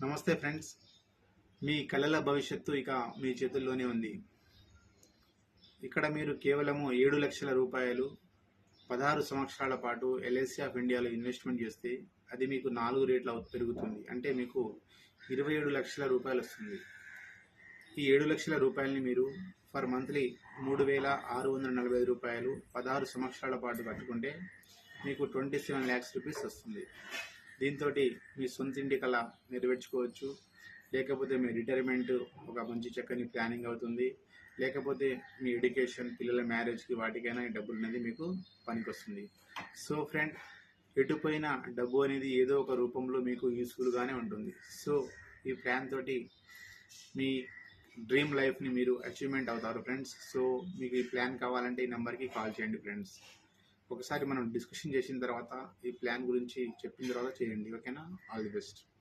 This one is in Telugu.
నమస్తే ఫ్రెండ్స్, మీ కలల భవిష్యత్తు ఇక మీ చేతుల్లోనే ఉంది. ఇక్కడ మీరు కేవలము 7 లక్షల రూపాయలు 16 సంవత్సరాల పాటు ఎల్ఐసి ఆఫ్ ఇండియాలో ఇన్వెస్ట్మెంట్ చేస్తే అది మీకు 4 రేట్ల పెరుగుతుంది. అంటే మీకు 27 లక్షల రూపాయలు వస్తుంది. ఈ 7 లక్షల రూపాయలని మీరు ఫర్ మంత్లీ 3,645 రూపాయలు 16 సంవత్సరాల పాటు కట్టుకుంటే మీకు 27 lakhs రూపీస్ వస్తుంది. దీంతో మీ సొంత ఇంటి కళ నెరవేర్చుకోవచ్చు. లేకపోతే మీ రిటైర్మెంట్ ఒక మంచి చక్కని ప్లానింగ్ అవుతుంది. లేకపోతే మీ ఎడ్యుకేషన్, పిల్లల మ్యారేజ్కి వాటికైనా ఈ డబ్బులు అనేది మీకు పనికొస్తుంది. సో ఫ్రెండ్, ఎటుపోయిన డబ్బు అనేది ఏదో ఒక రూపంలో మీకు యూస్ఫుల్గానే ఉంటుంది. సో ఈ ప్లాన్ తోటి మీ డ్రీమ్ లైఫ్ని మీరు అచీవ్మెంట్ అవుతారు ఫ్రెండ్స్. సో మీకు ఈ ప్లాన్ కావాలంటే ఈ నెంబర్కి కాల్ చేయండి ఫ్రెండ్స్. ఒకసారి మనం డిస్కషన్ చేసిన తర్వాత ఈ ప్లాన్ గురించి చెప్పిన తర్వాత చేయండి. ఓకేనా? All the best.